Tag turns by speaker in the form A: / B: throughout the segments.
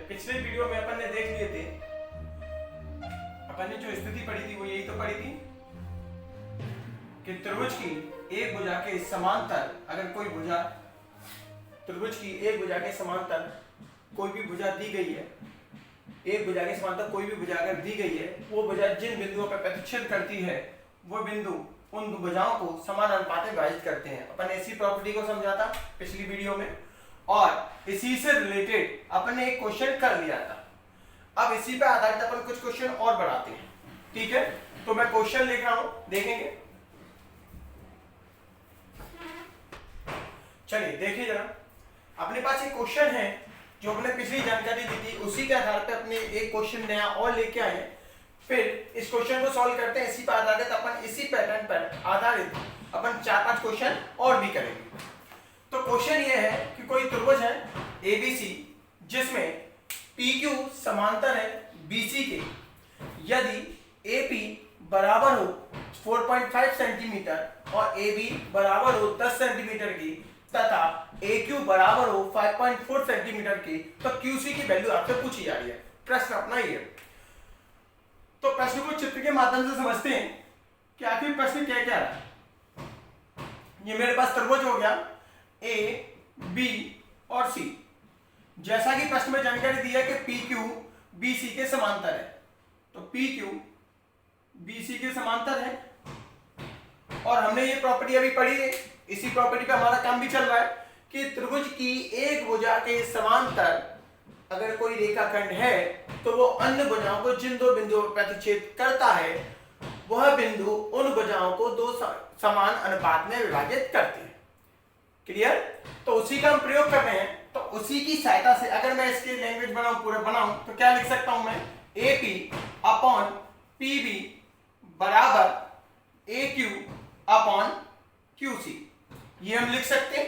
A: पिछले वीडियो में अपन ने देख लिए थे, अपन ने जो स्थिति पढ़ी थी वो यही तो पढ़ी थी कि त्रिभुज की एक भुजा के समांतर अगर कोई भुजा, त्रिभुज की एक भुजा के समांतर कोई भी भुजा दी गई है, एक भुजा के समांतर कोई भी भुजा अगर दी गई है, वो भुजा जिन बिंदुओं पर प्रतिच्छेद करती है वो बिंदु उन भुजाओं को समान अनुपात में विभाजित करते हैं। अपन ने इसी प्रॉपर्टी को समझा था पिछली वीडियो में और इसी से रिलेटेड अपन ने एक क्वेश्चन कर लिया था। अब इसी पे आधारित अपन कुछ क्वेश्चन और बढ़ाते हैं, ठीक है? तो मैं क्वेश्चन लिख रहा हूं, देखेंगे। चलिए देखिए जरा, अपने पास एक क्वेश्चन है जो अपने पिछली जानकारी दी थी, उसी के आधार पर अपने एक क्वेश्चन नया और लेके आए हैं। फिर इस क्वेश्चन को सॉल्व करते हैं, इसी पर आधारित अपन इसी पैटर्न पर आधारित अपन 4-5 क्वेश्चन और भी करेंगे। तो क्वेश्चन ये है कि कोई त्रिभुज है ABC जिसमें PQ समांतर है BC के, यदि AP बराबर हो 4.5 सेंटीमीटर और AB बराबर हो 10 सेंटीमीटर की तथा AQ बराबर हो 5.4 सेंटीमीटर की, तो QC की वैल्यू आपसे पूछी जा रही है। प्रश्न अपना ही है। तो प्रश्न को चित्र के माध्यम से समझते हैं कि आखिर प्रश्न क्या क्या है। ये मेरे पास त्रिभुज हो गया A, B और C। जैसा कि प्रश्न में जानकारी दी है कि PQ BC के समांतर है, तो PQ BC के समांतर है और हमने ये प्रॉपर्टी अभी पढ़ी है, इसी प्रॉपर्टी पे हमारा काम भी चल रहा है कि त्रिभुज की एक भुजा के समांतर अगर कोई रेखाखंड है तो वो अन्य भुजाओं को जिन दो बिंदुओं पर प्रतिच्छेद करता है वह बिंदु उन भुजाओं को दो समान अनुपात में विभाजित करते हैं। क्लियर? तो उसी का हम प्रयोग कर रहे हैं। तो उसी की सहायता से अगर मैं इसकी लैंग्वेज बनाऊं, पूरा बनाऊं, तो क्या लिख सकता हूं मैं? AP अपॉन PB बराबर AQ अपॉन QC। ये हम लिख सकते हैं।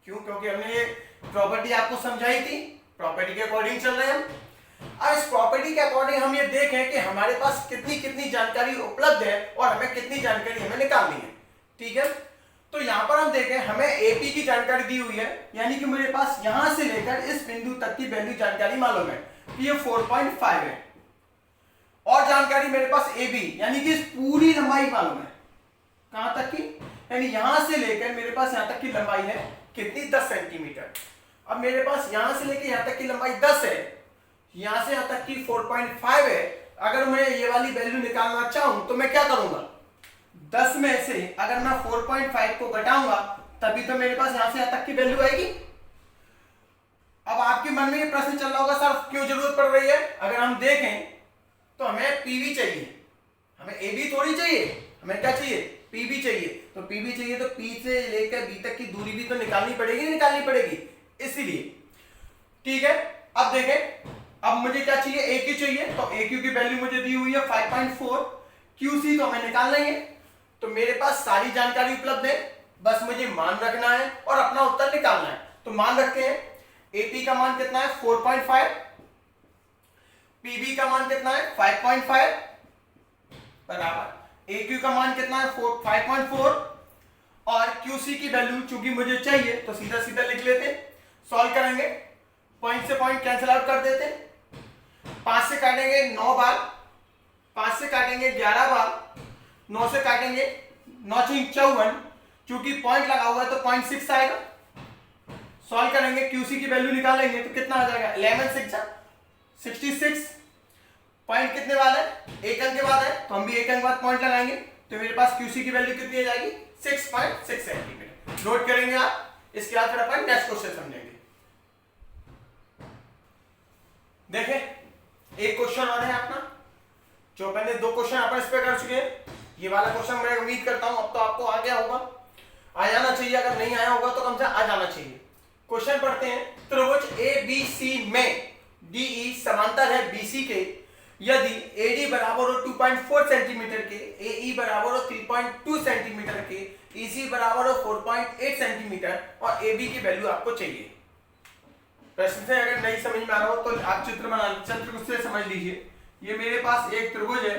A: क्यों? क्योंकि हमने ये प्रॉपर्टी आपको समझाई थी, प्रॉपर्टी के अकॉर्डिंग चल रहे हैं हम। अब इस प्रॉपर्टी के अकॉर्डिंग हम ये देखें कि हमारे पास कितनी कितनी जानकारी उपलब्ध है और हमें कितनी जानकारी हमें निकालनी है। ठीक है? तो यहां पर हम देखें, हमें AP की जानकारी दी हुई है, यानी कि मेरे पास यहां से लेकर इस बिंदु तक की वैल्यू जानकारी मालूम है कि ये 4.5 है और जानकारी मेरे पास AB यानी कि इस पूरी लंबाई मालूम है। कहां तक की? यानी यहां से लेकर मेरे पास यहां तक की लंबाई है कितनी? 10 सेंटीमीटर। अब मेरे पास यहां से लेकर यहां तक की लंबाई 10 है, यहां से यहां तक की 4.5 है। अगर मैं ये वाली वैल्यू निकालना चाहूं तो मैं क्या करूंगा? 10 में से अगर मैं 4.5 को घटाऊंगा तभी तो मेरे पास यहां से यहां तक की वैल्यू आएगी। अब आपके मन में ये प्रश्न चल रहा होगा, सर क्यों जरूरत पड़ रही है? अगर हम देखें तो हमें PV चाहिए, हमें AB थोड़ी चाहिए, हमें क्या चाहिए? PB चाहिए। तो PB चाहिए तो P से लेकर B तक की दूरी भी तो निकालनी पड़ेगी, निकालनी पड़ेगी, इसीलिए। ठीक है? अब देखें, अब मुझे क्या चाहिए? AQ चाहिए, तो AQ की वैल्यू मुझे दी हुई है 5.4। QC तो हमें निकालना ही है। तो मेरे पास सारी जानकारी उपलब्ध है, बस मुझे मान रखना है और अपना उत्तर निकालना है। तो मान रखते हैं, AP का मान कितना है? 4.5। PB का मान कितना है? 5.5 बराबर AQ का मान कितना है? 5.4 और QC की वैल्यू चूंकि मुझे चाहिए तो सीधा सीधा लिख लेते, सॉल्व करेंगे, पॉइंट से पॉइंट कैंसिल आउट कर देते। 5 से काटेंगे 9 बार, 5 से काटेंगे 11 बार, 9 से काटेंगे 9 × 54, चूंकि पॉइंट लगा हुआ है तो 0.6 आएगा। सॉल्व करेंगे, QC की वैल्यू निकालेंगे तो कितना आ जाएगा? 11 6 66। पॉइंट कितने बाद है? एक अंक के बाद है, तो हम भी एक अंक बाद पॉइंट लगाएंगे, तो मेरे पास QC की वैल्यू कितनी आ जाएगी? 6.6 सेंटीमीटर। नोट करेंगे आप, इसके बाद फिर अपन नेक्स्ट क्वेश्चन समझेंगे। देखें, एक क्वेश्चन और है अपना, जो पहले 2 क्वेश्चन अपन इस पे कर चुके हैं। ये वाला क्वेश्चन मैं उम्मीद करता हूं अब तो आपको आ गया होगा, आ जाना चाहिए, अगर नहीं आया होगा तो कम से कम आ जाना चाहिए। क्वेश्चन पढ़ते हैं। त्रिभुज ABC में DE समांतर है BC के, यदि AD बराबर हो 2.4 सेंटीमीटर के, AE बराबर हो 3.2 सेंटीमीटर के, EC बराबर हो 4.8 सेंटीमीटर और AB की वैल्यू आपको चाहिए। प्रश्न से अगर नहीं समझ में आ रहा हो तो आप चित्र बना, चित्र से समझ लीजिए। ये मेरे पास एक त्रिभुज है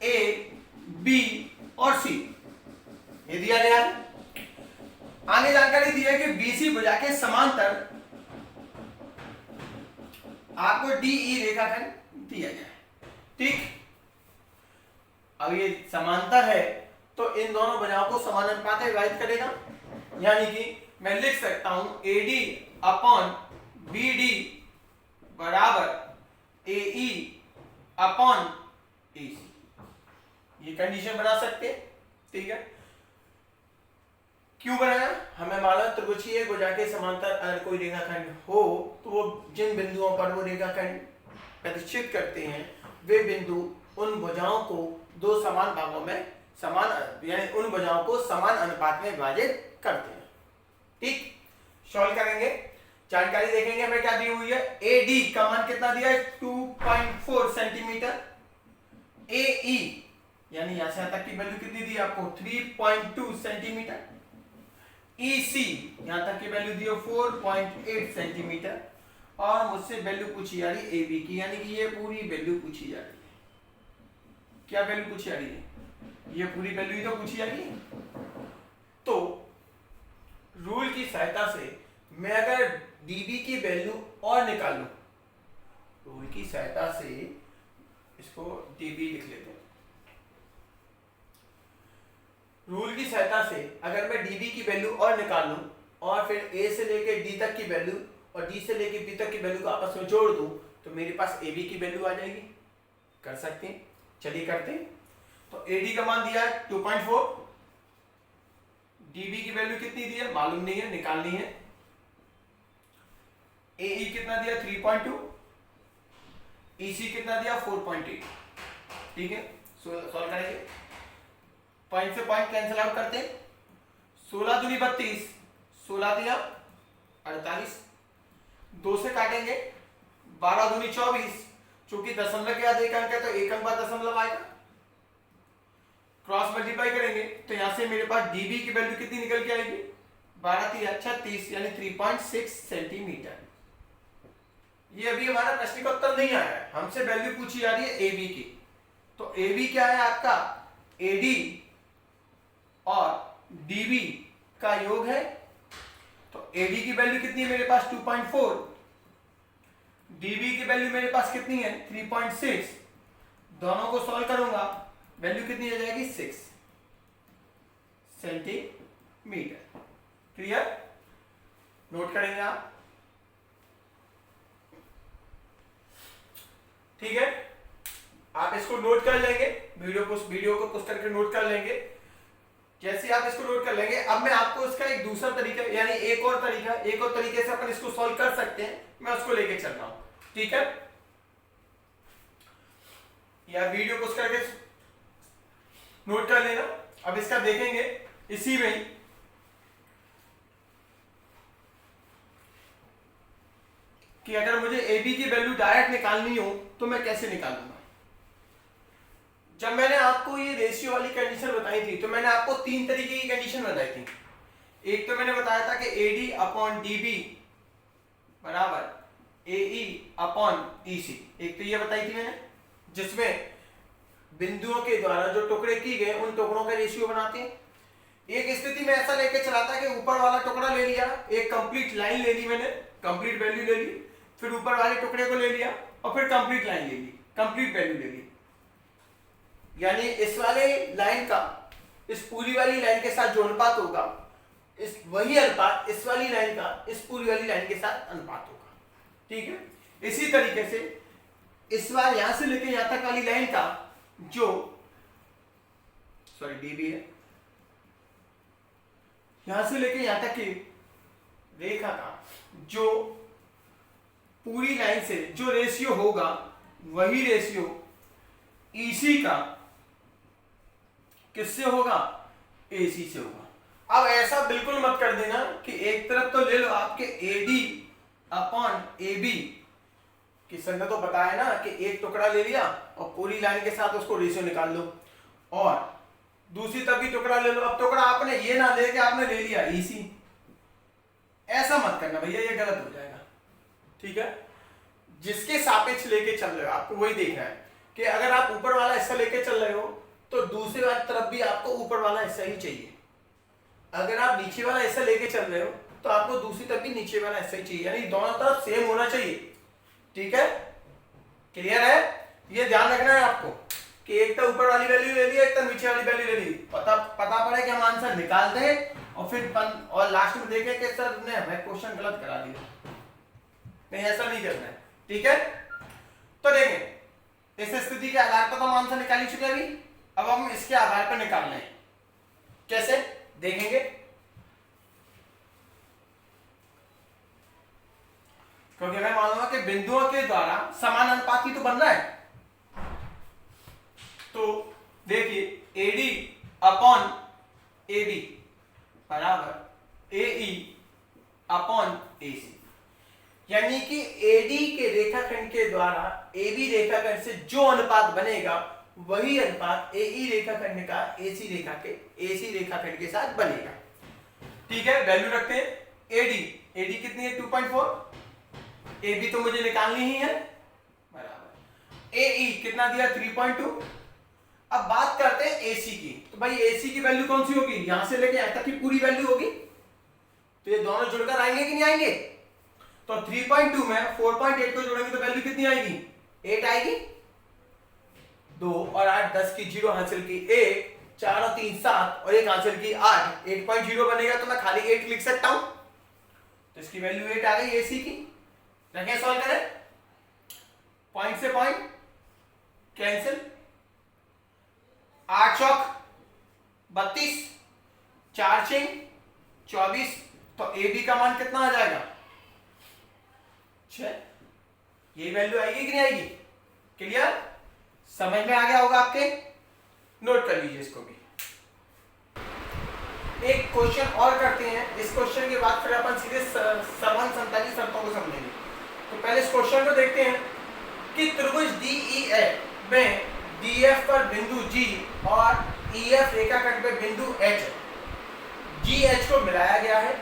A: A, B और C, ये दिया गया है। आगे जानकारी दी है कि BC भुजा के समांतर आपको DE रेखाखंड दिया गया है। ठीक, अब ये समांतर है तो इन दोनों भुजाओं को समान अनुपात में विभाजित करेगा, यानी कि मैं लिख सकता हूं AD अपॉन BD बराबर AE अपॉन AC। ये कंडीशन बना सकते हैं। ठीक है, क्यों बनाया? हमें मालूम त्रिभुजीय भुजा के समांतर अगर कोई रेखाखंड हो तो वो जिन बिंदुओं पर वो रेखाखंड प्रतिष्ठित करते हैं वे बिंदु उन भुजाओं को दो समान भागों में समान यानी उन भुजाओं को समान अनुपात में विभाजित करते हैं। ठीक, सॉल्व करेंगे, जानकारी देखेंगे। हमें क्या दी हुई है? AD का मान कितना दिया है? 2.4 सेंटीमीटर। AE यानी यहां से यहां तक की वैल्यू कितनी दी आपको? 3.2 सेंटीमीटर। EC यहां तक की वैल्यू दी है 4.8 सेंटीमीटर। और मुझसे वैल्यू पूछी जा रही है AB की, यानी कि ये पूरी वैल्यू पूछी जा रही है। क्या वैल्यू पूछी जा रही है? ये पूरी वैल्यू ही तो पूछी जा रही है। तो रूल की सहायता से मैं अगर DB की वैल्यू और निकालूं, रूल की सहायता से इसको DB लिख लेते हैं। रूल की सहायता से अगर मैं DB की वैल्यू और निकाल लूं और फिर A से लेके D तक की वैल्यू और D से लेके B तक की वैल्यू को आपस में जोड़ दूं तो मेरे पास AB की वैल्यू आ जाएगी। कर सकते हैं, चलिए करते हैं। तो AD का मान दिया है 2.4, DB की वैल्यू कितनी दी है मालूम नहीं है, निकालनी है। AE कितना दिया? 3.2। EC कितना दिया? 4.8। ठीक है, सॉल्व करेंगे। पॉइंट से पॉइंट कैंसिल आउट करते हैं। 16 दूनी 32, 16 दिया 48, 2 से काटेंगे। 12 दूनी 24, चूंकि दशमलव के बाद एक अंक है तो एक अंक बाद दशमलव आएगा। क्रॉस मल्टीप्लाई करेंगे तो यहां से मेरे पास DB की वैल्यू कितनी निकल के आएगी? 12 3 36 यानी 3.6 सेंटीमीटर। ये अभी हमारा प्रश्न का उत्तर नहीं आया है, हमसे वैल्यू पूछी जा रही है AB की। तो AB क्या है आपका? AD और DB का योग है। तो AD की वैल्यू कितनी है मेरे पास? 2.4। DB की वैल्यू मेरे पास कितनी है? 3.6। दोनों को सॉल्व करूंगा, वैल्यू कितनी आ जाएगी? 6 सेंटीमीटर। क्लियर? नोट करेंगे आप। ठीक है, आप इसको नोट कर लेंगे, वीडियो को पुश करके नोट कर लेंगे। जैसे आप इसको नोट कर लेंगे, अब मैं आपको इसका एक दूसरा तरीका यानी एक और तरीके से अपन इसको सॉल्व कर सकते हैं, मैं उसको लेके चल रहा हूं। ठीक है, या वीडियो पुश करके नोट कर लेना। अब इसका देखेंगे इसी में ही कि अगर मुझे AB की वैल्यू डायरेक्ट निकालनी हो तो मैं कैसे निकालूंगा। जब मैंने आपको ये रेशियो वाली कंडीशन बताई थी तो मैंने आपको 3 तरीके की कंडीशन बताई थी। एक तो मैंने बताया था कि AD अपॉन DB बराबर AE अपॉन EC। एक तो ये बताई थी मैंने, जिसमें बिंदुओं के द्वारा जो टुकड़े की गए उन टुकड़ों का रेशियो बनाते हैं। एक स्थिति में ऐसा लेके चला था कि ऊपर वाला टुकड़ा ले लिया, एक कंप्लीट लाइन ले ली मैंने, कंप्लीट वैल्यू ले ली, फिर ऊपर वाले टुकड़े को ले लिया और फिर कंप्लीट लाइन ले ली, कंप्लीट वैल्यू ले ली। यानी इस वाले लाइन का इस पूरी वाली लाइन के साथ जो अनुपात होगा, इस वही अनुपात इस वाली लाइन का इस पूरी वाली लाइन के साथ अनुपात होगा। ठीक है, इसी तरीके से इस बार यहां से लेकर यहां तक वाली लाइन का जो DB है, यहां से लेकर यहां तक की रेखा का जो पूरी लाइन से जो रेशियो होगा वही रेशियो EC का किससे होगा? AC से होगा। अब ऐसा बिल्कुल मत कर देना कि एक तरफ तो ले लो आपके AD अपॉन AB कि सर ने तो बताया ना कि एक टुकड़ा ले लिया और पूरी लाइन के साथ उसको रेशियो निकाल लो, और दूसरी तरफ भी टुकड़ा ले लो। अब टुकड़ा आपने ये ना ले के आपने ले लिया EC, ऐसा मत करना भैया, ये गलत हो जाएगा। ठीक है, जिसके सापेक्ष लेके चल रहे हो आपको वही देखना है कि अगर आप ऊपर वाला हिस्सा लेके चल रहे हो तो दूसरी तरफ भी आपको ऊपर वाला हिस्सा ही चाहिए। अगर आप नीचे वाला हिस्सा लेके चल रहे हो तो आपको दूसरी तरफ भी नीचे वाला हिस्सा ही चाहिए, यानी दोनों तरफ सेम होना चाहिए। ठीक है, क्लियर है? ये ध्यान रखना है आपको कि एक तो ऊपर वाली वैल्यू ले ली, एक तो नीचे वाली वैल्यू ले ली, पता पड़े कि हम आंसर निकाल दें और फिर और लास्ट में देखें कि सर ने हमें क्वेश्चन गलत करा दिया। नहीं, ऐसा नहीं करना है, ठीक है? तो देखें, इस स्थिति के आधार पर तो हम आंसर निकाल ही चुके हैं अभी। अब हम इसके आधार पर निकाल लें, कैसे देखेंगे? क्योंकि हमें मालूम है कि बिंदुओं के द्वारा समान अनुपात ही तो बन रहा है। तो देखिए, AD अपॉन AB बराबर AE अपॉन AC, यानी कि AD के रेखाखंड के द्वारा AB रेखाखंड से जो अनुपात बनेगा वही अनुपात AE रेखाखंड का AC रेखाखंड के साथ बनेगा। ठीक है, वैल्यू रखते हैं। AD कितनी है? 2.4। AB तो मुझे निकालनी ही है, बराबर AE कितना दिया? 3.2। अब बात करते हैं AC की। तो भाई AC की वैल्यू कौन सी होगी? यहां से लेके यहां तक की पूरी वैल्यू होगी। तो ये दोनों जुड़कर आएंगे कि नहीं आएंगे? तो 3.2 में 4.8 को जोड़ेंगे तो वैल्यू कितनी आएगी? 8 आएगी। 2 और 8 10 की 0 हासिल की 1, 4 और 3 7 और 1 हासिल की 8, 8.0 बनेगा। तो मैं खाली 8 लिख सकता हूं। तो इसकी वैल्यू 8 आ गई AC की। रखें, सॉल्व करें। पॉइंट से पॉइंट कैंसिल, 8 चौक 32, 4 6 24। तो AB का मान कितना आ जाएगा? 6। ये वैल्यू आएगी कि नहीं आएगी? क्लियर? समझ में आ गया होगा आपके? नोट कर लीजिए इसको भी। एक क्वेश्चन और करते हैं। इस क्वेश्चन के बाद फिर अपन सीधे समान संतानी शर्तों को समझेंगे। तो पहले इस क्वेश्चन को देखते हैं कि त्रिभुज DEF में DF पर बिंदु G और EF रेखाखंड पे बिंदु H, GH को मिलाया गया है।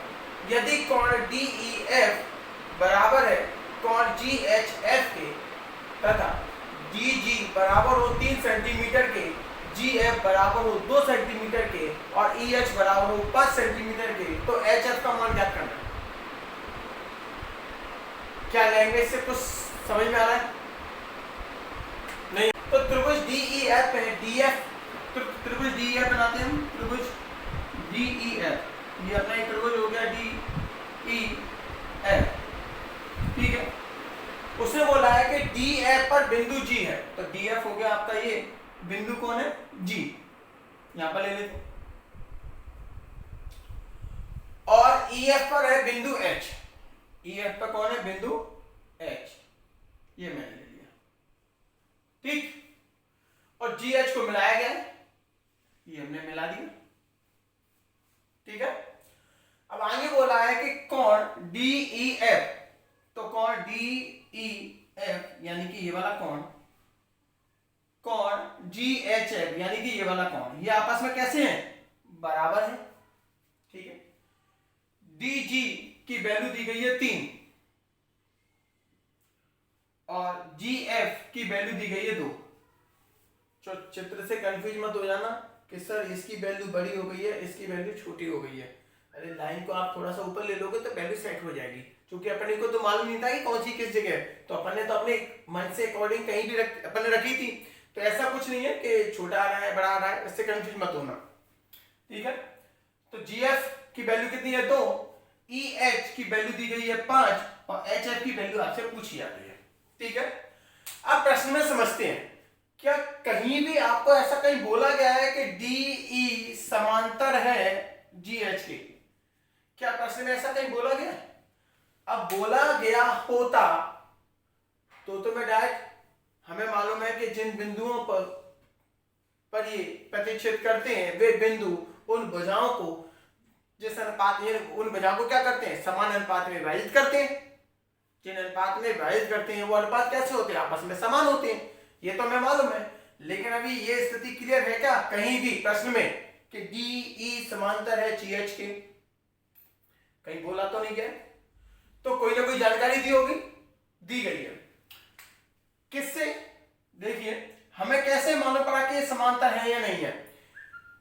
A: यदि कोण DEF बराबर है कोण GHF के तथा DG बराबर हो 3 सेंटीमीटर के, GF बराबर हो 2 सेंटीमीटर के और EH बराबर हो 5 सेंटीमीटर के, तो HF का मान ज्ञात करना है। क्या लैंग्वेज से कुछ समझ में आ रहा है? नहीं। तो त्रिभुज DEF है, DF त्रिभुज DEF बनाते हैं हम। त्रिभुज DEF, ये अपना एक त्रिभुज हो गया DEF, ठीक है। उसने बोला है कि DF पर बिंदु G है, तो DF हो गया आपका ये बिंदु कौन है? G, यहां पर ले लेते हैं। और EF पर है बिंदु H, EF पर कौन है? बिंदु H, ये मैंने ले लिया, ठीक। और GH को मिलाया गया है, ये हमने मिला दिया, ठीक है। अब आगे बोला है कि कोण DEF, तो कोण DEF यानी कि ये वाला कोण, कोण GHF यानी कि ये वाला कोण, ये आपस में कैसे हैं? बराबर है, ठीक है। DG की वैल्यू दी गई है 3 और GF की वैल्यू दी गई है 2। तो चित्र से कंफ्यूज मत हो जाना कि सर इसकी वैल्यू बड़ी हो गई है, इसकी वैल्यू छोटी हो गई है। अरे लाइन को आप थोड़ा सा ऊपर ले लोगे तो वैल्यू सेट हो जाएगी, क्योंकि अपने को तो मालूम नहीं था कि कौन सी किस जगह है। तो अपन ने तो अपने मन से अकॉर्डिंग कहीं भी अपन ने रखी थी। तो ऐसा कुछ नहीं है कि छोटा आ रहा है बड़ा आ रहा है, इससे कंफ्यूज मत होना, ठीक है। तो GF की वैल्यू कितनी है? 2, EH की वैल्यू दी गई है 5 और HF की वैल्यू आपसे पूछी जाती है, ठीक है। अब प्रश्न में समझते हैं, क्या कहीं भी आपको ऐसा कहीं बोला गया है कि DE समांतर है GH के? क्या प्रश्न में ऐसा कहीं बोला गया? अब बोला गया होता तो मैं डायरेक्ट, हमें मालूम है कि जिन बिंदुओं पर ये प्रतिच्छेद करते हैं वे बिंदु उन भुजाओं को जिस अनुपात में, उन भुजाओं को क्या करते हैं? समान अनुपात में विभाजित करते हैं। जिन अनुपात में विभाजित करते हैं वो अनुपात कैसे होते हैं? आपस में समान होते हैं, ये तो हमें मालूम है। लेकिन अभी ये स्थिति क्लियर है क्या कहीं भी प्रश्न में कि DE समांतर है GH के? कहीं बोला तो नहीं गया। तो कोई ना कोई जानकारी दी होगी, दी गई है। किससे? देखिए, हमें कैसे मालूम पड़ा कि ये समांतर है या नहीं है?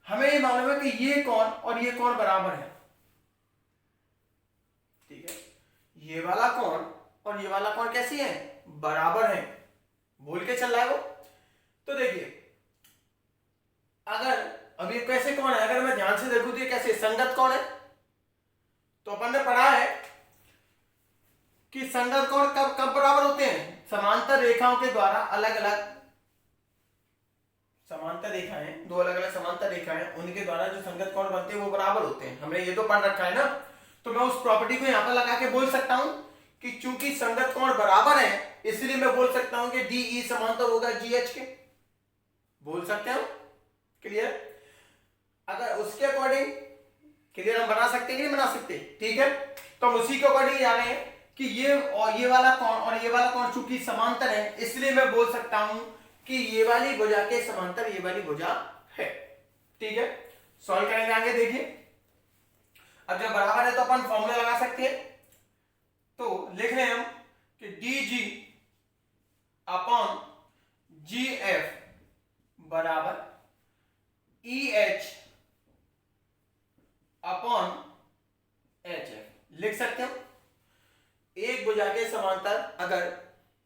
A: हमें ये मालूम है कि ये कोण और ये कोण बराबर है, ठीक है। ये वाला कोण और ये वाला कोण कैसी है? बराबर हैं, बोल के चल रहा है वो। तो देखिए अगर अब ये कैसे कौन है, अगर मैं ध्यान से देखूं तो ये कैसे संगत कौन है, तो अपन ने पढ़ा है कि संगत कौन कब कब बराबर होते हैं, समांतर रेखाओं के द्वारा अलग अलग समांतर रेखाएं, दो अलग अलग समांतर रेखाएं, उनके द्वारा जो संगत कोण बनते हैं वो बराबर होते हैं। हमने ये तो पढ़ रखा है ना। तो मैं उस प्रॉपर्टी को यहाँ पर लगा के बोल सकता हूं कि चूंकि संगत कोण बराबर है इसलिए मैं बोल सकता हूं कि DE समांतर होगा GH के, बोल सकते हैं। क्लियर? अगर उसके अकॉर्डिंग क्लियर हम बना सकते हैं कि नहीं बना सकते, ठीक है। तो हम उसी के अकॉर्डिंग जा रहे हैं कि ये और ये वाला कोण और ये वाला कोण चूंकि समांतर है इसलिए मैं बोल सकता हूं कि ये वाली भुजा के समांतर ये वाली भुजा है, ठीक है। सॉल्व करेंगे आगे, देखिए। अब जब बराबर है तो अपन फॉर्मूला लगा सकते हैं। तो लिख रहे हैं हम कि DG अपॉन GF बराबर EH अपॉन HF लिख सकते हैं। एक भुजा के समांतर, अगर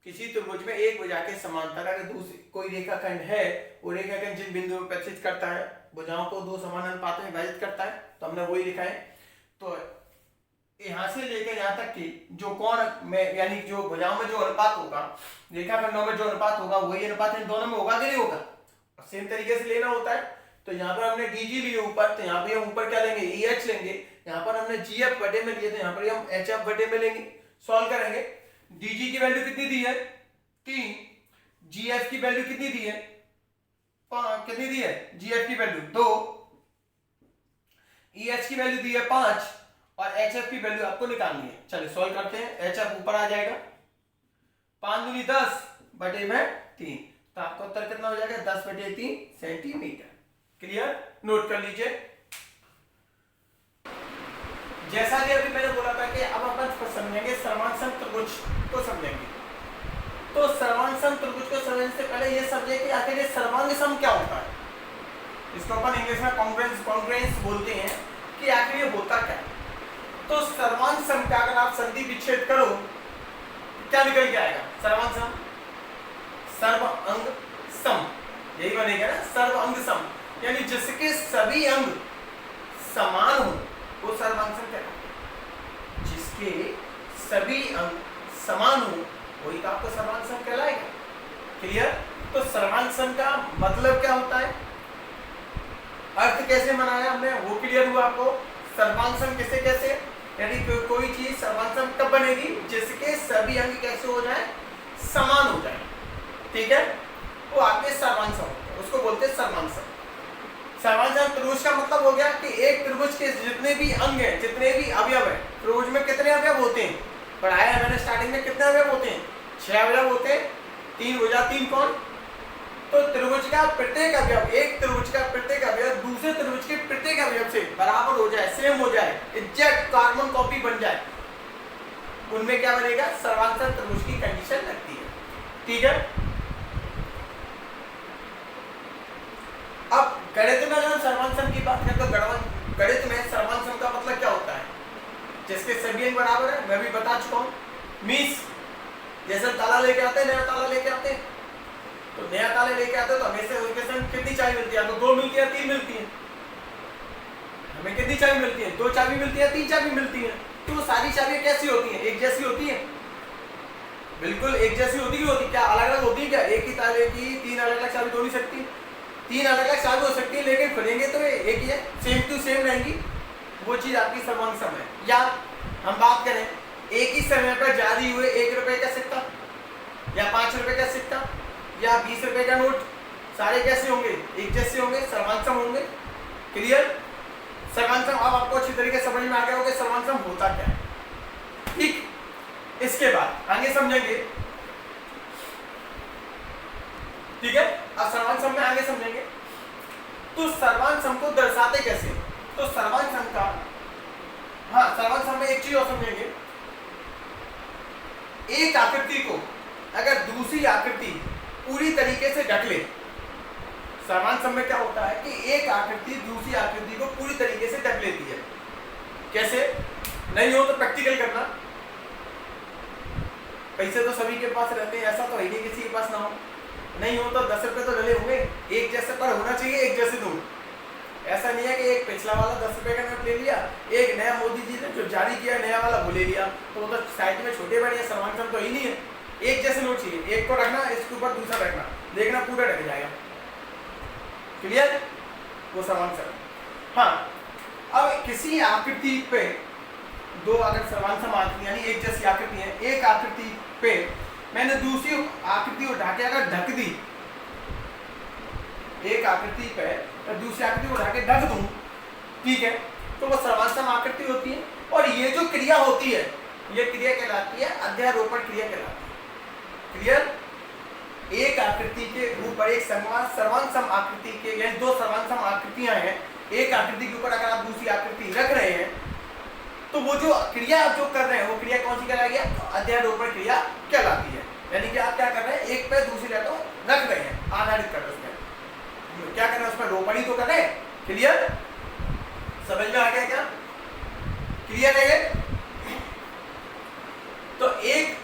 A: किसी त्रिभुज में एक भुजा के समांतर अगर दूसरी कोई रेखाखंड है, वो रेखाखंड जिन बिंदुओं पर प्रतिच्छेद करता है भुजाओं को दो समान अनुपात में विभाजित करता है, तो हमने वही लिखा है। तो यहां से लेकर यहां तक कि जो कोण में यानी जो भुजाओं में जो अनुपात होगा, रेखाखंडों में जो अनुपात होगा वही अनुपात इन दोनों में होगा कि नहीं होगा, सेम तरीके से लेना होता है। तो यहाँ पर हमने DG लिए ऊपर, तो यहाँ पे हम ऊपर क्या लेंगे, EH लेंगे। यहाँ पर हमने GF बटे में लिए तो यहाँ पर हम HF बटे में लेंगे। सॉल्व करेंगे। DG की वैल्यू कितनी दी है 3, GF की वैल्यू कितनी दी है, कितनी दी है GF की वैल्यू 2, EH की वैल्यू दी है 5 और HF की वैल्यू आपको निकालनी है। चलिए सॉल्व करते हैं। HF ऊपर आ जाएगा 5 दूनी 10 बटे में 3, तो आपका उत्तर कितना हो जाएगा 10 बटे 3 सेंटीमीटर। क्लियर? नोट कर लीजिए। जैसा कि अभी मैंने बोला था कि अब अपन समझेंगे सर्वांग त्रिभुज को समझेंगे। तो सर्वांग त्रिभुज को समझने से पहले ये समझे कि आखिर ये सर्वांग सम क्या होता है। इसको अपन इंग्लिश में कॉन्ग्रुएंस बोलते हैं कि आखिर ये होता क्या है। तो सर्वांग सम का अगर आप संधि विच्छेद करो क्या निकल के आएगा, सर्वांग सम सर्व अंग सम, यही बनेगा ना, सर्व अंग सम, यानी जिसके सभी अंग समान हो वो सर्वांग सम कहलाएगा। जिसके सभी अंग समान हो वही तो आपको सर्वांग सम कहलाएगा। क्लियर? तो सर्वांग सम का मतलब क्या होता है, अर्थ कैसे बनाया हमने वो क्लियर हुआ आपको। सर्वांग सम किसे कैसे, यानी कोई चीज सर्वांग सम कब बनेगी, जिसके सभी अंग कैसे हो जाए, समान हो जाए, ठीक है, वो आपके सर्वांग सम होता है, उसको बोलते हैं सर्वांग सम। सर्वांग सम त्रिभुज का मतलब हो गया कि एक त्रिभुज के जितने भी अंग हैं, जितने भी अवयव हैं, त्रिभुज में कितने अवयव होते हैं, पढ़ाया है मैंने स्टार्टिंग में, कितने अवयव होते हैं, 6 अवयव होते हैं, 3 भुजा 3 कोण। तो त्रिभुज का प्रत्येक अवयव, एक त्रिभुज का प्रत्येक अवयव दूसरे त्रिभुज के प्रत्येक अवयव से बराबर हो जाए, सेम हो जाए, एग्जैक्ट कार्बन कॉपी बन जाए, उनमें क्या बनेगा, सर्वांग सम त्रिभुज की कंडीशन लगती है, ठीक है। अब गणित में अगर हम सर्वांग सम की बात करें तो गणित में सर्वांग सम का मतलब क्या होता है, जिसके सभी अंग बराबर है, मैं भी बता चुका हूं। मींस जैसे ताला लेके आते हैं, नया ताला लेके आते हैं, तो नया ताला लेके आते हैं तो हमें से उसके संग कितनी चाबी मिलती है, तो 2 मिलती है 3 मिलती है, हमें कितनी चाबी मिलती है, 2 चाबी मिलती है 3 चाबी मिलती है। तो सारी चाबियां कैसी होती हैं, एक जैसी होती है, बिल्कुल एक जैसी होती है, होती क्या अलग अलग होती है क्या, एक ही ताले की 3 अलग अलग चाबी तो नहीं सकती, 3 अलग अलग चाबी हो सकती है, लेकिन खुलेंगे तो एक ही है, सेम टू सेम रहेंगी, वो चीज आपकी सर्वांग सम है। या हम बात करें एक ही समय पर जारी हुए 1 रुपए का सिक्का या 5 रुपए का सिक्का या 20 रुपए का नोट, सारे कैसे होंगे, एक जैसे होंगे, सर्वांग सम होंगे। क्लियर? सर्वांग सम अब आपको अच्छी तरीके से समझ में आ गया होगा सर्वांग सम होता क्या है, ठीक। इसके बाद आगे समझेंगे, ठीक है। अब सर्वांग सम में आगे समझेंगे। तो सर्वांग सम को दर्शाते कैसे, तो सर्वांग सम का, हाँ सर्वांग सम में एक चीज और समझेंगे, एक आकृति को अगर दूसरी आकृति पूरी तरीके से ढक ले, सर्वांग सम में क्या होता है कि एक आकृति दूसरी आकृति को पूरी तरीके से ढक लेती है। कैसे, नहीं हो तो प्रैक्टिकल करना। पैसे तो सभी के पास रहते हैं, ऐसा तो है नहीं किसी के पास ना हो। नहीं हो तो 10 रुपए तो डले होंगे, एक जैसे पर होना चाहिए एक जैसे नोट। ऐसा नहीं है कि एक पिछला वाला 10 रुपए का नोट ले लिया, एक नया मोदी जी ने जो जारी किया नया वाला वो ले लिया, तो वो तो साइड में छोटे बड़े सलमान खान तो ही नहीं है। एक जैसे नोट चाहिए, एक को रखना, इसके ऊपर दूसरा रखना, देखना पूरा ढक जाएगा। क्लियर? वो सलमान सर। हाँ, अब किसी आकृति पे दो अगर समान सम आकृति यानी एक जैसी आकृति है, एक आकृति पे मैंने दूसरी आकृति उठा के अगर ढक दी, एक आकृति पे दूसरी आकृति उठा के ढक दूं, ठीक है, तो वो समान सम आकृति होती है। और ये जो क्रिया होती है ये क्रिया कहलाती है अध्यारोपण क्रिया कहलाती है। क्लियर? एक आकृति के ऊपर एक सर्वांग सम आकृति के यानी दो सर्वांग सम आकृतियां हैं, एक आकृति के ऊपर अगर आप दूसरी आकृति रख रहे हैं तो वो जो क्रिया आप जो कर रहे हैं वो क्रिया कौन सी कहलाएगी? अध्यारोपण क्रिया कहलाती है। यानी कि आप क्या कर रहे हैं, एक पे दूसरी तो रख रहे हैं, आधारित कर रहे हैं उसमें, क्या कर रहे हैं उसमें रोपण ही तो कर रहे हैं। क्लियर? समझ में आ गया क्या? क्लियर है ये? तो एक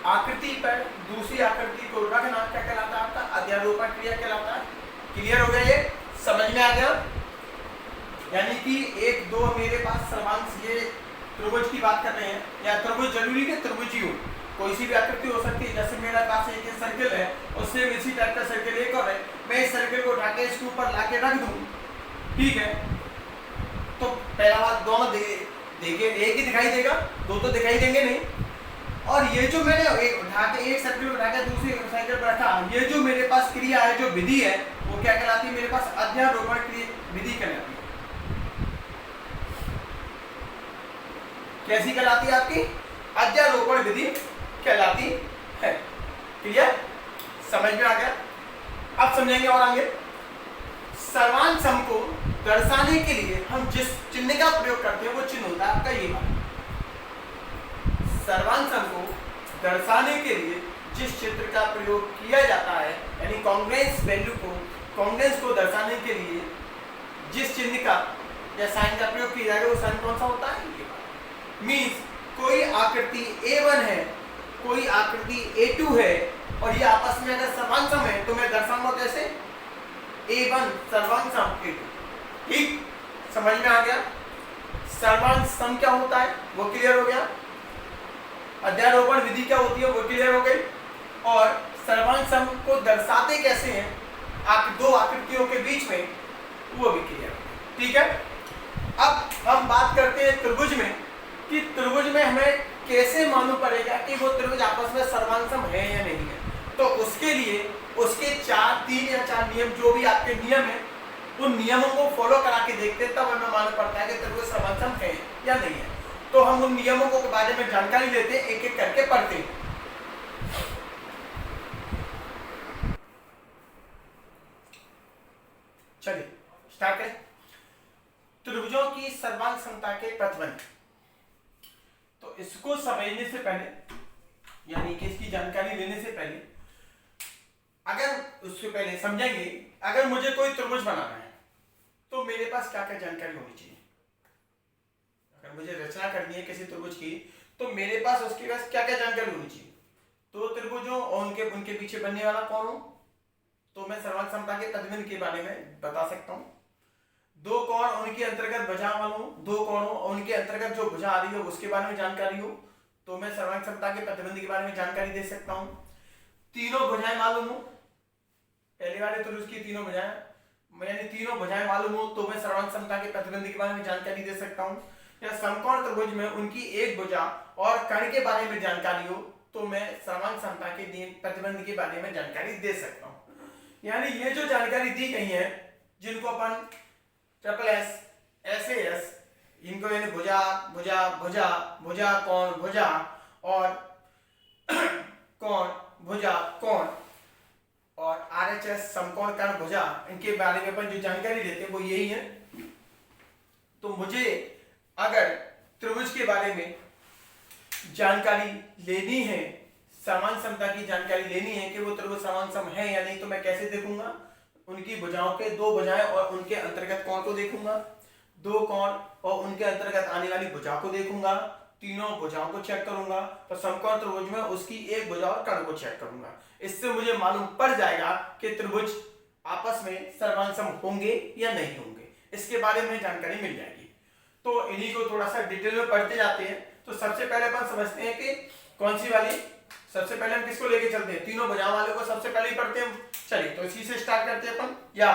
A: आकृति पर दूसरी आकृति को रखना क्या कहलाता है? आपका अध्यारोपण क्रिया कहलाता है। क्लियर हो गया? ये समझ में आ गया? यानी कि एक दो मेरे पास सर्वांश ये त्रिभुज की बात कर रहे हैं, या त्रिभुज जरूरी है त्रिभुज ही हो, कोई सी भी आकृति हो सकती है। जैसे मेरे पास एक सर्कल है और सेम इसी टाइप का सर्कल एक और है, मैं इस सर्कल को उठा के इसके ऊपर लाके रख दूं, ठीक है, तो पहला बात दोनों देखिए एक ही दिखाई देगा, दो तो दिखाई देंगे नहीं। और ये जो मैंने एक उठा के एक सर्कल उठा के दूसरी सर्कल पर रखा, ये जो मेरे पास क्रिया है जो विधि है वो क्या कहलाती है? मेरे पास अध्यारोपण विधि कहलाती है। कैसी कहलाती है? आपकी अध्यारोपण विधि कहलाती है। क्लियर? समझ में आ गया? अब समझेंगे और आगे। सर्वांग सम को दर्शाने के लिए हम जिस चिन्ह का प्रयोग करते हैं वो चिन्ह होता है आपका ये वाला। सर्वांग सम को दर्शाने के लिए जिस चित्र का प्रयोग किया जाता है यानी कांग्रेंस वैल्यू को कांग्रेंस को दर्शाने के लिए जिस चिन्ह का या साइन का प्रयोग किया जाएगा वो साइन कौन सा होता है? ये मीन्स कोई आकृति A1 है, कोई आकृति A2 है और ये आपस में अगर सर्वांग सम है तो मैं दर्शाऊंगा कैसे? A1 सर्वांग सम A2। ठीक? समझ में आ गया? सर्वांग सम क्या होता है वो क्लियर हो गया, अध्यारोपण विधि क्या होती है वो क्लियर हो गई, और सर्वांग सम को दर्शाते कैसे हैं दो आकृतियों के बीच में वो भी क्लियर। ठीक है? अब हम बात करते हैं त्रिभुज में कि त्रिभुज में हमें कैसे मालूम पड़ेगा कि वो त्रिभुज आपस में सर्वांग सम है या नहीं है। तो उसके लिए उसके तीन या चार नियम जो भी आपके नियम है उन नियमों को फॉलो करा के देखते हैं, तब हमें मालूम पड़ता है कि त्रिभुज सर्वांग सम है या नहीं है। तो हम उन नियमों को के बारे में जानकारी लेते हैं, एक एक करके पढ़ते हैं। चलिए स्टार्ट करें। त्रिभुजों की सर्वांग समता के प्रतिबंध। तो इसको समझने से पहले यानी कि इसकी जानकारी लेने से पहले अगर उससे पहले समझेंगे, अगर मुझे कोई त्रिभुज बनाना है तो मेरे पास क्या क्या जानकारी होनी चाहिए। अगर मुझे रचना करनी है किसी त्रिभुज की तो मेरे पास उसके पास क्या क्या जानकारी होनी चाहिए। तो त्रिभुजों और उनके पीछे बनने वाला कौन हो, तो मैं सर्वांग समता के प्रतिबंध के बारे में बता सकता हूँ। दो कोण उनके अंतर्गत भुजा वालों, दो कोणों और उनके अंतर्गत जो भुजा आ रही हो उसके बारे में जानकारी हो तो मैं सर्वांग समता के प्रतिबंध के बारे में जानकारी दे सकता हूँ। तीनों भुजाएं मालूम हो, पहले वाले त्रिभुज की तीनों भुजाएं यानी तीनों भुजाएं मालूम हो तो मैं सर्वांग समता के प्रतिबंध के बारे में जानकारी दे सकता हूँ। या समकोण त्रिभुज में उनकी एक भुजा और कर्ण के बारे में जानकारी हो तो मैं सर्वांग समता के प्रतिबंध के बारे में जानकारी दे सकता हूँ। यानी ये जो जानकारी दी गई है जिनको अपन SSS SAS इनको यानी भुजा भुजा भुजा भुजा कोण भुजा और कोण भुजा कोण और RHS समकोण कर्ण भुजा, इनके बारे में अपन जो जानकारी देते हैं वो यही है। तो मुझे अगर त्रिभुज के बारे में जानकारी लेनी है, सर्वांग समता की जानकारी लेनी है कि वो त्रिभुज सर्वांग सम है या नहीं, तो मैं कैसे देखूंगा? उनकी भुजाओं के दो भुजाएं और उनके अंतर्गत कोण को देखूंगा, दो कोण और उनके अंतर्गत आने वाली भुजा को देखूंगा, तीनों भुजाओं को चेक करूंगा, तो समकोण त्रिभुज में उसकी एक भुजा और कर्ण को चेक करूंगा। इससे मुझे मालूम पड़ जाएगा कि त्रिभुज आपस में सर्वांग सम होंगे या नहीं होंगे, इसके बारे में जानकारी मिल जाएगी। तो इन्हीं को थोड़ा सा डिटेल में पढ़ते जाते हैं। तो सबसे पहले अपन समझते हैं कि कौन सी वाली, सबसे पहले हम किसको लेके चलते हैं, तीनों भुजाओं वाले को सबसे पहले ही पढ़ते हैं। चलिए तो इसी से स्टार्ट करते हैं अपन, या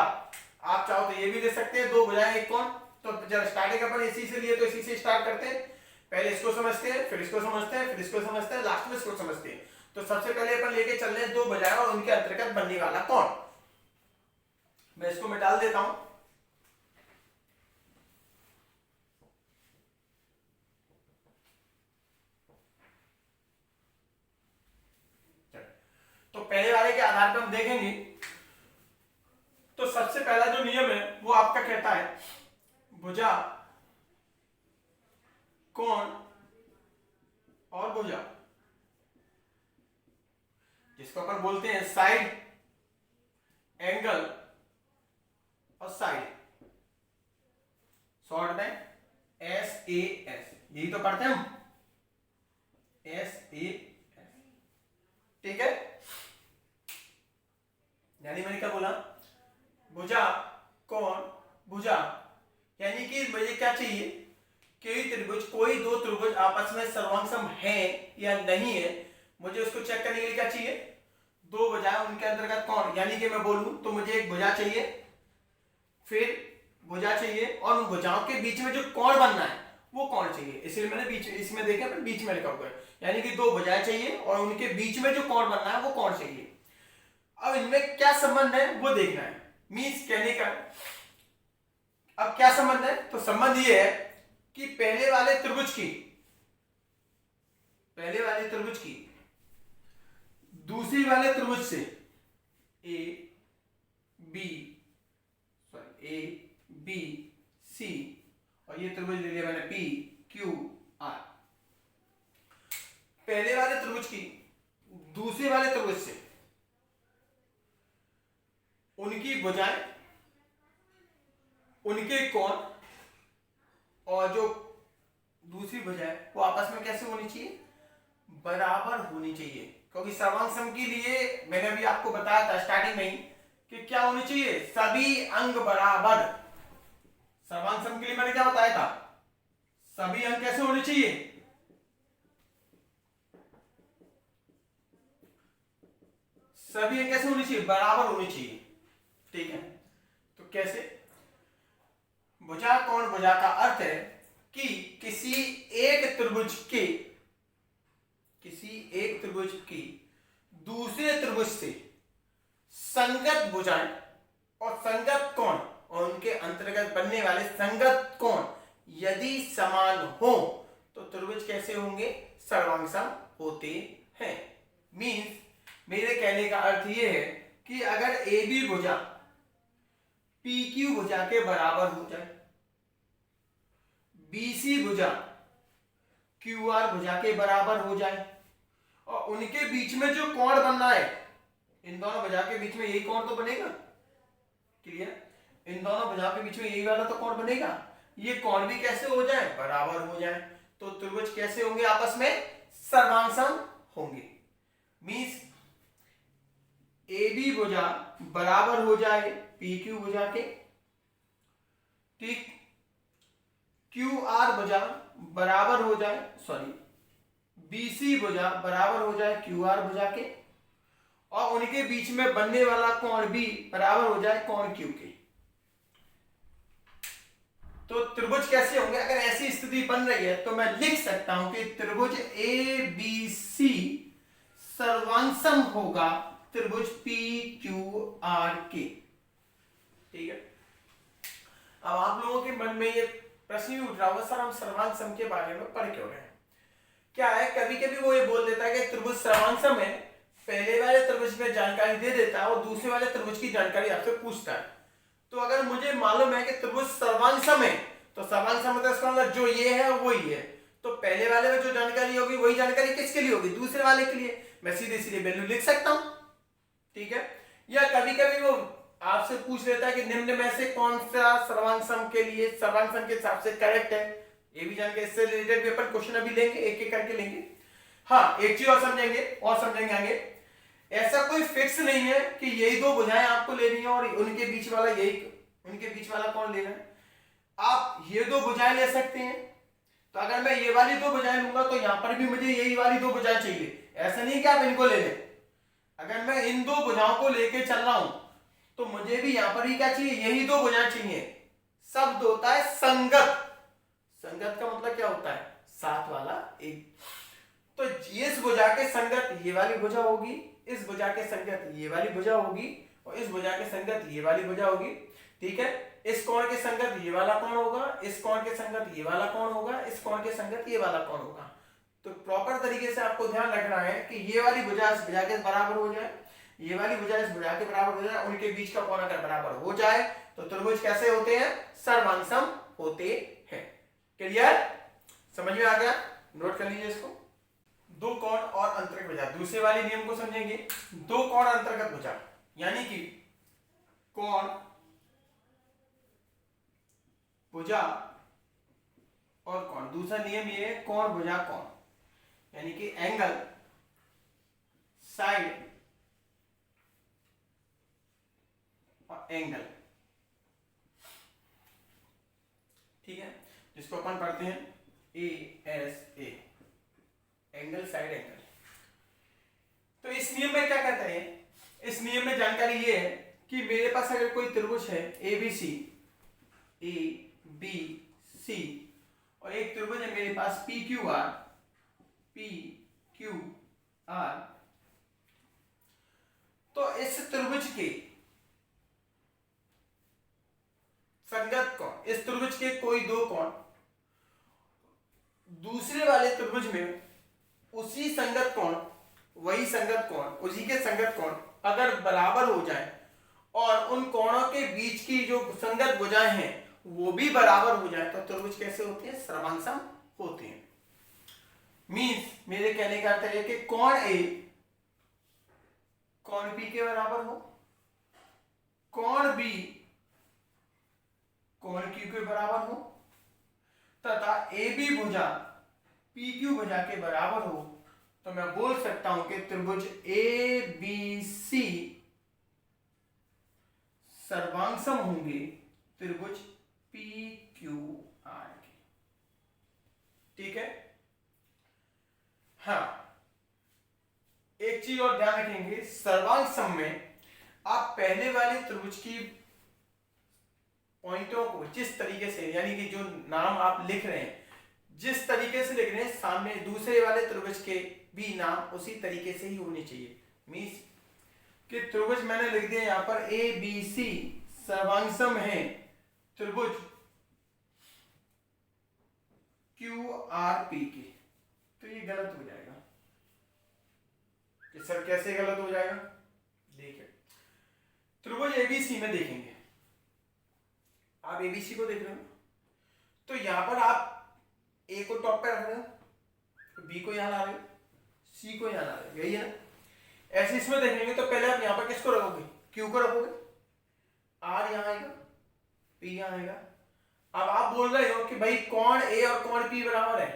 A: आप चाहो तो ये भी ले सकते हैं, दो भुजाएं एक कोण। तो जब स्टार्टिंग अपन इसी से लिए तो इसी से स्टार्ट करते हैं। पहले इसको समझते हैं, फिर इसको समझते हैं, फिर इसको समझते हैं, लास्ट में इसको समझते हैं। तो सबसे पहले अपन लेके चल रहे हैं दो भुजाएं और उनके अंतर्गत बनने वाला कोण। मैं इसको मिटा देता हूं। तो पहले वाले के आधार पर हम देखेंगे। तो सबसे पहला जो नियम है वो आपका कहता है भुजा, कोण और भुजा, जिसको अपन बोलते हैं साइड, एंगल और साइड, शॉर्ट में SAS, यही तो पढ़ते हैं हम, SAS। ठीक है, यानी मैंने क्या बोला, भुजा, कोण, भुजा, यानी कि मुझे क्या चाहिए कि त्रिभुज, कोई दो त्रिभुज आपस में सर्वांगसम है या नहीं है, मुझे उसको चेक करने के लिए क्या चाहिए, दो भुजाएं उनके अंतर्गत कोण। यानी कि मैं बोलूं तो मुझे एक भुजा चाहिए, फिर भुजा चाहिए, और उन भुजाओं के बीच में जो कोण बनना है वो कोण चाहिए। इसलिए मैंने बीच, इसमें देखे मैंने बीच में लिखा हुआ है, यानी कि दो भुजाएं चाहिए और उनके बीच में जो कोण बनना है वो कोण चाहिए। अब इनमें क्या संबंध है वो देखना है, मीन्स कहने का अब क्या संबंध है, तो संबंध ये है कि पहले वाले त्रिभुज की दूसरी वाले त्रिभुज से ए बी सी, और ये त्रिभुज ले लिया मैंने पी क्यू आर। पहले वाले त्रिभुज की दूसरे वाले त्रिभुज से उनकी भुजाएं, उनके कोण और जो दूसरी भुजा है वो आपस में कैसे होनी चाहिए, बराबर होनी चाहिए। क्योंकि सर्वांगसम के लिए मैंने अभी आपको बताया था स्टार्टिंग में ही कि क्या होनी चाहिए, सभी अंग बराबर। सर्वांगसम के लिए मैंने क्या बताया था, सभी अंग कैसे होने चाहिए, सभी अंग कैसे होने चाहिए, बराबर होने चाहिए। ठीक है, तो कैसे, भुजा, कोण, भुजा का अर्थ है कि किसी एक त्रिभुज की दूसरे त्रिभुज से संगत भुजाएं और संगत कोण और उनके अंतर्गत बनने वाले संगत कोण यदि समान हो तो त्रिभुज कैसे होंगे, सर्वांगसम होते हैं। मीन्स मेरे कहने का अर्थ यह है कि अगर AB भुजा PQ भुजा के बराबर हो जाए, BC भुजा QR भुजा के बराबर हो जाए, और उनके बीच में जो कोण बनना है, इन दोनों भुजा के बीच में यही कोण तो बनेगा, क्लियर, इन दोनों भुजाओं के बीच में यही वाला तो कोण बनेगा, ये कोण भी कैसे हो जाए, बराबर हो जाए, तो त्रिभुज कैसे होंगे, आपस में सर्वांगसम होंगे। मींस AB भुजा बराबर हो जाए PQ भुजा के, ठीक, QR भुजा बराबर हो जाए, BC भुजा बराबर हो जाए QR भुजा के, और उनके बीच में बनने वाला कोण भी बराबर हो जाए कोण Q के। तो त्रिभुज कैसे होंगे, अगर ऐसी स्थिति बन रही है तो मैं लिख सकता हूं कि त्रिभुज ABC सर्वांगसम होगा त्रिभुज PQR के। ठीक है, अब आप लोगों के मन में ये प्रश्न ही उठ रहा होगा, सर हम सर्वांगसम के बारे में पढ़ क्यों रहे हैं। क्या है, कभी कभी वो ये बोल देता है कि त्रिभुज सर्वांगसम है, पहले वाले त्रिभुज में जानकारी दे देता है और दूसरे वाले त्रिभुज की जानकारी आपसे पूछता है। तो अगर मुझे मालूम है कि त्रिभुज सर्वांगसम है, तो सर्वांगसम मतलब इसका मतलब जो ये है वो ही है, तो पहले वाले में जो जानकारी होगी वही जानकारी किसके लिए होगी, दूसरे वाले के लिए। मैं सीधे सीधे वैल्यू लिख सकता हूं। ठीक है, या कभी कभी वो आपसे पूछ लेता है कि निम्न में से कौन सा सर्वांगसम के लिए, सर्वांगसम के हिसाब से करेक्ट है, ये भी जान के इससे रिलेटेड भी अपन क्वेश्चन अभी लेंगे, एक एक करके लेंगे। हाँ, एक चीज और समझेंगे आगे। ऐसा कोई फिक्स नहीं है कि यही दो भुजाएं आपको लेनी है और उनके बीच वाला कौन लेना है। आप ये दो भुजाएं ले सकते हैं, तो अगर मैं ये वाली दो भुजाएं लूंगा तो यहां पर भी मुझे यही वाली दो भुजाएं चाहिए। ऐसा नहीं कि आप इनको ले लें। अगर मैं इन दो भुजाओं को लेके चल रहा हूं तो मुझे भी यहां पर ही क्या चाहिए, यही दो भुजाएं चाहिए। शब्द होता है संगत। संगत का मतलब क्या होता है, साथ वाला एक। तो इस भुजा के संगत ये वाली भुजा होगी, इस भुजा के संगत ये वाली भुजा होगी, और इस भुजा के संगत ये वाली भुजा होगी। ठीक है, इस कोण के संगत ये वाला कोण होगा, इस कोण के संगत ये वाला कोण होगा, इस कोण के संगत ये वाला कोण होगा। तो प्रॉपर तरीके से आपको ध्यान रखना है कि ये वाली भुजा इस भुजा के बराबर हो जाए, ये वाली भुजा इस भुजा के बराबर हो जाए, उनके बीच का कोण अगर बराबर हो जाए तो त्रिभुज कैसे होते हैं, सर्वांगसम होते हैं। क्लियर, समझ में आ गया, नोट कर लीजिए इसको। दो कोण और अंतर्गत भुजा, दूसरे वाले नियम को समझेंगे। दो कोण अंतर्गत भुजा यानी कि कोण भुजा और कोण। दूसरा नियम ये है कोण भुजा कोण, यानी कि एंगल, साइड और एंगल। ठीक है, जिसको अपन पढ़ते हैं ASA, एंगल साइड एंगल। तो इस नियम में क्या कहते हैं, इस नियम में जानकारी ये है कि मेरे पास अगर कोई त्रिभुज है ABC और एक त्रिभुज है मेरे पास PQR, तो इस त्रिभुज के संगत कोण, इस त्रिभुज के कोई दो कोण दूसरे वाले त्रिभुज में उसी संगत कोण, वही संगत कोण, उसी के संगत कोण अगर बराबर हो जाए और उन कोणों के बीच की जो संगत भुजाएं हैं वो भी बराबर हो जाए तो त्रिभुज कैसे होते हैं, सर्वांगसम होते हैं। मींस मेरे कहने का अर्थ है कि कोण A कोण P के बराबर हो, कोण B कोण Q के बराबर हो, तथा AB भुजा PQ भुजा के बराबर हो, तो मैं बोल सकता हूं कि त्रिभुज ABC सर्वांगसम होंगे त्रिभुज PQR के। ठीक है, हाँ, एक चीज और ध्यान रखेंगे, सर्वांगसम में आप पहले वाले त्रिभुज की पॉइंटों को जिस तरीके से, यानी कि जो नाम आप लिख रहे हैं जिस तरीके से लिख रहे हैं, सामने दूसरे वाले त्रिभुज के भी नाम उसी तरीके से ही होने चाहिए। मींस कि त्रिभुज मैंने लिख दिया यहां पर ABC सर्वांगसम है त्रिभुज QRP के, तो ये गलत हो जाएगा। कि सर कैसे गलत हो जाएगा, देखिए त्रिभुज ABC में देखेंगे, आप ABC को देख रहे हो, तो यहां पर आप A को टॉप पे रख रहे हो, B को यहां ला रहे हो, C को यहां ला रहे हो, यही है ना। ऐसे इसमें देखेंगे तो पहले आप यहां पर किसको रखोगे, Q को रखोगे, R यहां आएगा, P यहां आएगा। अब आप बोल रहे हो कि भाई कोण A और कोण P बराबर है,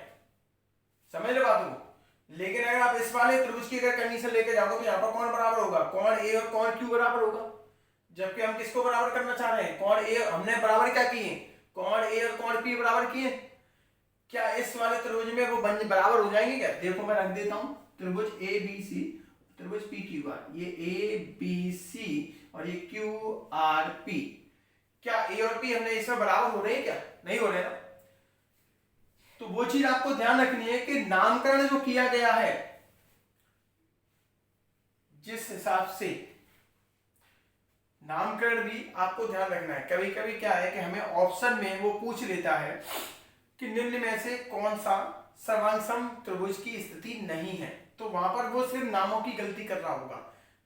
A: समझ लो बात को। लेकिन अगर आप इस वाले त्रिभुज की अगर कंडीशन लेके जाओगे तो यहाँ पर कौन बराबर होगा, कोण A और कोण Q बराबर होगा। जबकि हम किसको बराबर करना चाह रहे हैं, कोण A, हमने बराबर क्या किए, कोण A और कोण P बराबर किए। क्या इस वाले त्रिभुज में वो बराबर हो जाएंगे क्या, देखो मैं रख देता हूं त्रिभुज ABC, त्रिभुज PQR, ये ABC और ये QRP, क्या A और P हमने इसमें बराबर हो रहे हैं क्या, नहीं हो रहे ना। तो वो चीज आपको ध्यान रखनी है कि नामकरण जो किया गया है, जिस हिसाब से नामकरण भी आपको ध्यान रखना है। कभी कभी क्या है कि हमें ऑप्शन में वो पूछ लेता है कि निम्न में से कौन सा सर्वांगसम त्रिभुज की स्थिति नहीं है, तो वहां पर वो सिर्फ नामों की गलती कर रहा होगा,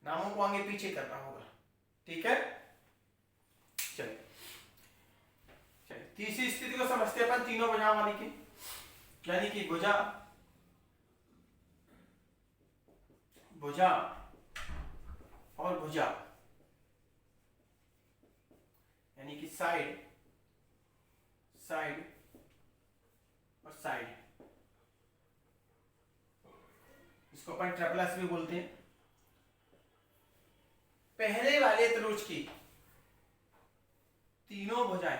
A: नामों को आगे पीछे कर रहा होगा। ठीक है, चलिए तीसरी स्थिति को समझते हैं अपन तीनों भुजाओं वाली की, यानी कि भुजा, भुजा और भुजा, यानी कि साइड, साइड साइड, इसको अपन ट्रिपल भी बोलते हैं। पहले वाले त्रिभुज की तीनों भुजाएं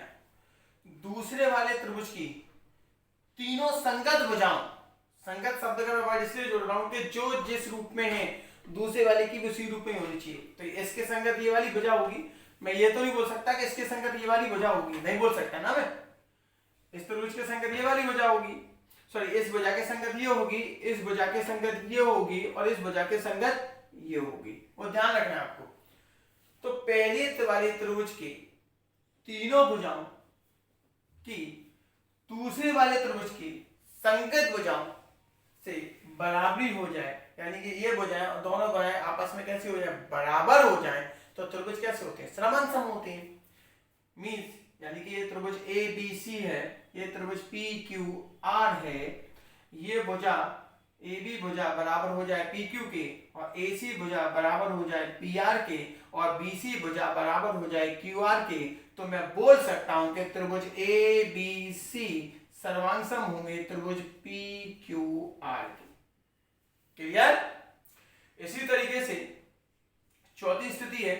A: दूसरे वाले त्रिभुज की तीनों संगत भुजाओं, संगत शब्द का मैं इसलिए जोड़ रहा हूं कि जो जिस रूप में है दूसरे वाले की भी उसी रूप में होनी चाहिए। तो इसके संगत ये वाली भुजा होगी, मैं ये तो नहीं बोल सकता कि इसके संगत ये वाली भुजा होगी, नहीं बोल सकता ना मैं। इस त्रिभुज के संगत ये वाली भुजा होगी, सॉरी इस भुजा के संगत ये होगी, इस भुजा के संगत ये होगी और इस भुजा के संगत ये होगी, वो ध्यान रखना है आपको। तो पहले वाले त्रिभुज के तीनों भुजाओं की दूसरे वाले त्रिभुज की संगत भुजाओं से बराबरी हो जाए, यानी कि ये भुजाएं और दोनों भुजाएं आपस में कैसे हो जाए, बराबर हो जाए, तो त्रिभुज कैसे होते हैं, समसम होते हैं। मींस यानी कि ये त्रिभुज ए बी सी है, ये त्रिभुज पी क्यू आर है, ये भुजा ए बी भुजा बराबर हो जाए पी क्यू के और ए सी भुजा बराबर हो जाए पी आर के और बी सी भुजा बराबर हो जाए क्यू आर के, तो मैं बोल सकता हूं कि त्रिभुज ए बी सी सर्वांगसम होंगे त्रिभुज पी क्यू आर के। क्लियर? इसी तरीके से चौथी स्थिति है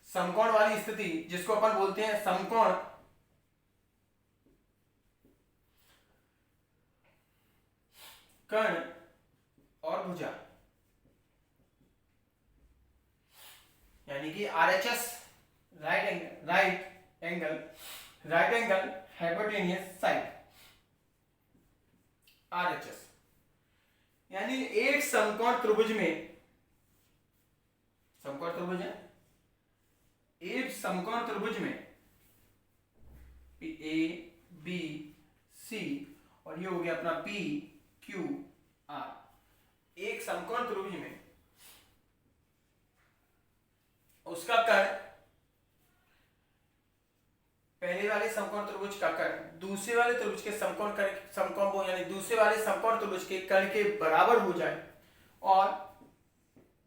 A: समकोण वाली स्थिति, जिसको अपन बोलते हैं समकोण कर्ण और भुजा, यानी कि RHS right angle hypotenuse side, RHS यानी एक समकोण त्रिभुज में, समकोण त्रिभुज है, एक समकोण त्रिभुज में ए बी सी और ये हो गया अपना पी क्यू आर, एक समकोण त्रिभुज में उसका कर्ण पहले वाले समकोण त्रिभुज का कर्ण दूसरे वाले त्रिभुज के समकोण यानी दूसरे वाले समकोण त्रिभुज के कर्ण के बराबर हो जाए और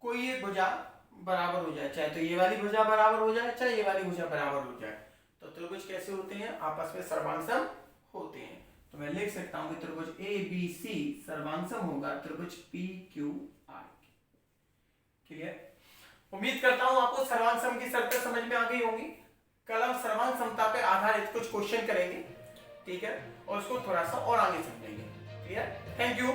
A: कोई एक भुजा बराबर हो जाए, चाहे तो ये वाली भुजा बराबर हो जाए चाहे ये वाली भुजा बराबर हो जाए, तो त्रिभुज कैसे होते हैं, आपस में सर्वांगसम होते हैं। तो मैं लिख सकता हूं कि त्रिभुज ए बी सी सर्वांगसम होगा त्रिभुज पी क्यू आर। क्लियर? उम्मीद करता हूं आपको सर्वांगसम की शर्तें समझ में आ गई होंगी। कल हम सर्वांग समता पर आधारित कुछ क्वेश्चन करेंगे, ठीक है, और उसको थोड़ा सा और आगे समझेंगे। क्लियर? Thank you.